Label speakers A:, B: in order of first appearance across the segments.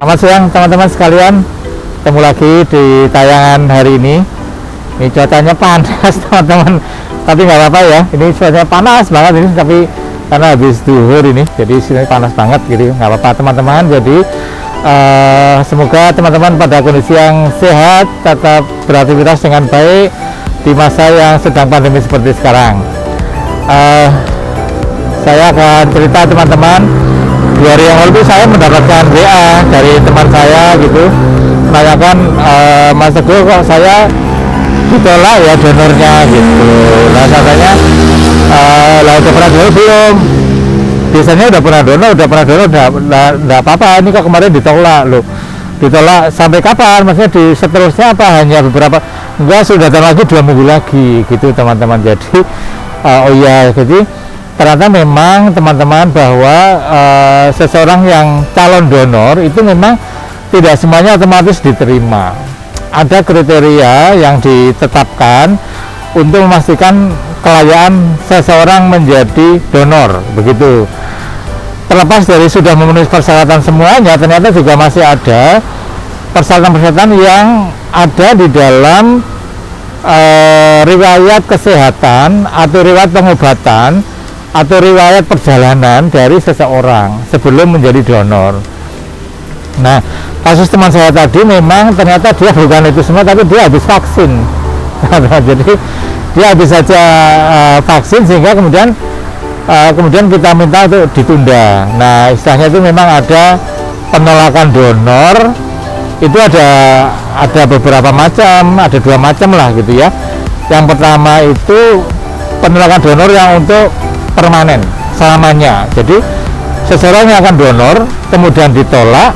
A: Selamat siang teman-teman sekalian, ketemu lagi di tayangan hari ini. Ini cuacanya panas teman-teman, tapi nggak apa-apa ya. Ini cuacanya panas banget ini, tapi karena habis duhur ini, jadi sini panas banget gitu. Nggak apa-apa teman-teman. Jadi semoga teman-teman pada kondisi yang sehat, tetap beraktivitas dengan baik di masa yang sedang pandemi seperti sekarang. Saya akan cerita teman-teman. 2 hari yang lalu saya mendapatkan WA dari teman saya gitu, menanyakan Mas Teguh, kok saya ditolak ya donornya gitu. Nah katanya lah udah pernah donor belum? Biasanya udah pernah donor, udah apa-apa. Ini kok kemarin ditolak loh. Ditolak sampai kapan? Maksudnya di seterusnya apa? Hanya beberapa? Enggak, sudah datang lagi 2 minggu lagi gitu teman-teman. Jadi oh iya, jadi ternyata memang teman-teman bahwa seseorang yang calon donor itu memang tidak semuanya otomatis diterima. Ada kriteria yang ditetapkan untuk memastikan kelayaan seseorang menjadi donor, begitu. Terlepas dari sudah memenuhi persyaratan semuanya, ternyata juga masih ada persyaratan-persyaratan yang ada di dalam riwayat kesehatan atau riwayat pengobatan atau riwayat perjalanan dari seseorang sebelum menjadi donor. Nah, kasus teman saya tadi memang ternyata dia bukan itu semua, tapi dia habis vaksin. Jadi dia habis saja vaksin sehingga kemudian kita minta untuk ditunda. Nah, istilahnya itu memang ada penolakan donor. Itu ada beberapa macam, ada 2 macam lah gitu ya. Yang pertama itu penolakan donor yang untuk permanen selamanya. Jadi seseorang yang akan donor kemudian ditolak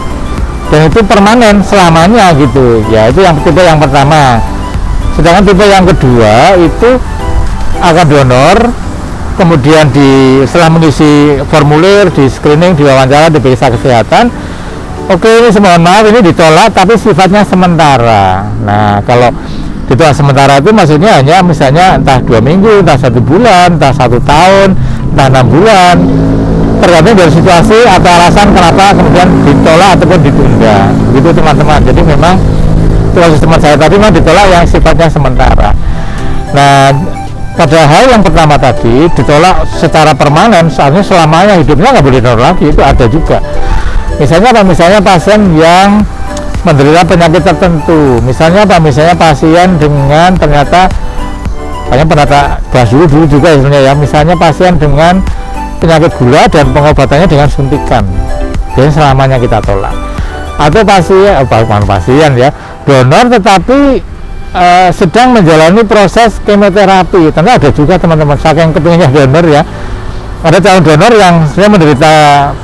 A: dan itu permanen selamanya gitu ya. Itu yang tipe yang pertama. Sedangkan tipe yang kedua itu akan donor kemudian setelah mengisi formulir, di screening, diwawancara, diperiksa kesehatan, oke, ini mohon maaf ini ditolak tapi sifatnya sementara. Nah, kalau ditolak sementara itu maksudnya hanya misalnya entah 2 minggu, entah 1 bulan, entah 1 tahun, entah 6 bulan, tergantung dari situasi atau alasan kenapa kemudian ditolak ataupun ditunda gitu teman-teman. Jadi memang kasus teman saya tadi memang ditolak yang sifatnya sementara. Nah, padahal yang pertama tadi ditolak secara permanen, soalnya selamanya hidupnya nggak boleh donor lagi, itu ada juga. Misalnya pasien yang menderita penyakit tertentu, misalnya pasien dengan ternyata pernah bahas dulu juga sebenarnya ya, misalnya pasien dengan penyakit gula dan pengobatannya dengan suntikan, jadi selamanya kita tolak. Atau pasien ya donor tetapi sedang menjalani proses kemoterapi, tentu ada juga teman-teman, saking kepinginnya donor ya, ada calon donor yang sebenarnya menderita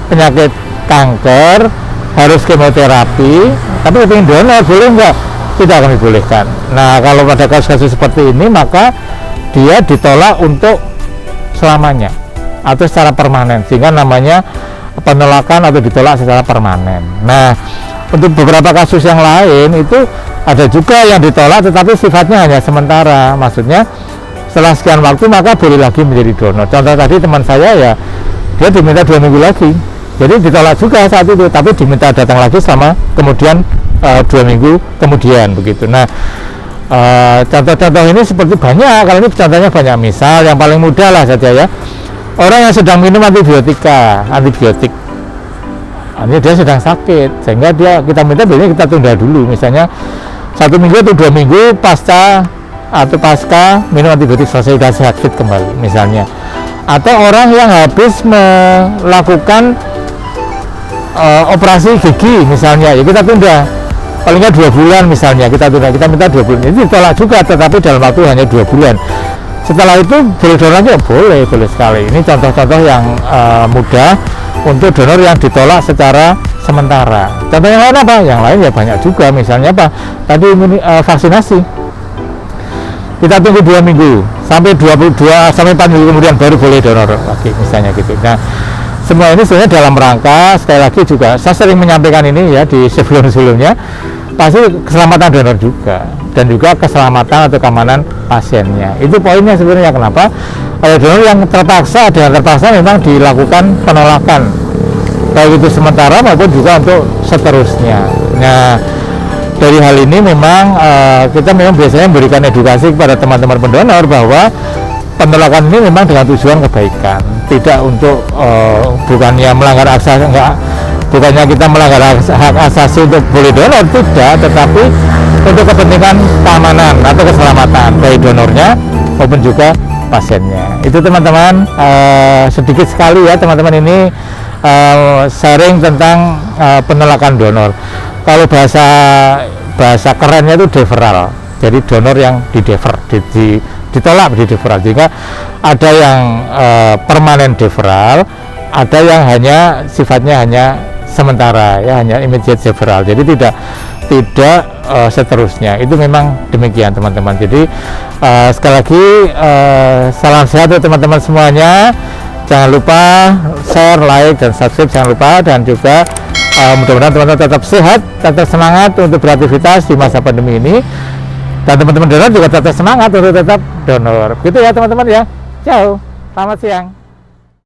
A: penyakit kanker, harus kemoterapi, tapi ingin donor, boleh nggak? Tidak akan dibolehkan. Nah, kalau pada kasus-kasus seperti ini maka dia ditolak untuk selamanya atau secara permanen, sehingga namanya penolakan atau ditolak secara permanen. Nah, untuk beberapa kasus yang lain itu ada juga yang ditolak tetapi sifatnya hanya sementara, maksudnya setelah sekian waktu maka boleh lagi menjadi donor. Contoh tadi teman saya ya, dia diminta 2 minggu lagi, jadi ditolak juga saat itu, tapi diminta datang lagi selama kemudian 2 minggu kemudian begitu. Nah, contoh-contoh ini seperti banyak. Kalau ini contohnya banyak, misal yang paling mudah lah saja ya, orang yang sedang minum antibiotik, ini dia sedang sakit sehingga kita minta biasanya kita tunda dulu, misalnya 1 minggu atau 2 minggu pasca minum antibiotik selesai, sudah sehat fit kembali misalnya. Atau orang yang habis melakukan operasi gigi misalnya, ya kita tunda paling nggak 2 bulan misalnya, kita minta 2 bulan, ini ditolak juga tetapi dalam waktu hanya 2 bulan. Setelah itu boleh donor lagi? Boleh sekali. Ini contoh-contoh yang mudah untuk donor yang ditolak secara sementara. Contoh yang lain apa? Yang lain ya banyak juga, misalnya apa? Tadi vaksinasi, kita tunggu 2 minggu sampai 4 minggu kemudian baru boleh donor lagi misalnya gitu. Nah, semua ini sebenarnya dalam rangka, sekali lagi juga saya sering menyampaikan ini ya di sebelum-sebelumnya, pasti keselamatan donor juga dan juga keselamatan atau keamanan pasiennya. Itu poinnya sebenarnya, kenapa ada donor yang terpaksa memang dilakukan penolakan baik itu sementara maupun juga untuk seterusnya. Nah, dari hal ini memang kita memang biasanya memberikan edukasi kepada teman-teman pendonor bahwa penolakan ini memang dengan tujuan kebaikan, tidak untuk bukannya melanggar asasi, enggak, bukannya kita melanggar hak asasi untuk boleh donor, tidak, tetapi untuk kepentingan keamanan atau keselamatan baik donornya maupun juga pasiennya. Itu teman-teman, sedikit sekali ya teman-teman ini sharing tentang penolakan donor. Kalau bahasa kerennya itu deferral, jadi donor yang ditolak di deferral. Jika ada yang permanen deferral, ada yang hanya sifatnya hanya sementara ya, hanya immediate deferral, jadi tidak seterusnya. Itu memang demikian teman-teman. Jadi sekali lagi salam sehat untuk teman-teman semuanya. Jangan lupa share, like, dan subscribe, jangan lupa. Dan juga mudah-mudahan teman-teman tetap sehat, tetap semangat untuk beraktivitas di masa pandemi ini, dan teman-teman donor juga tetap semangat untuk tetap donor. Gitu ya teman-teman ya. Ciao, selamat siang.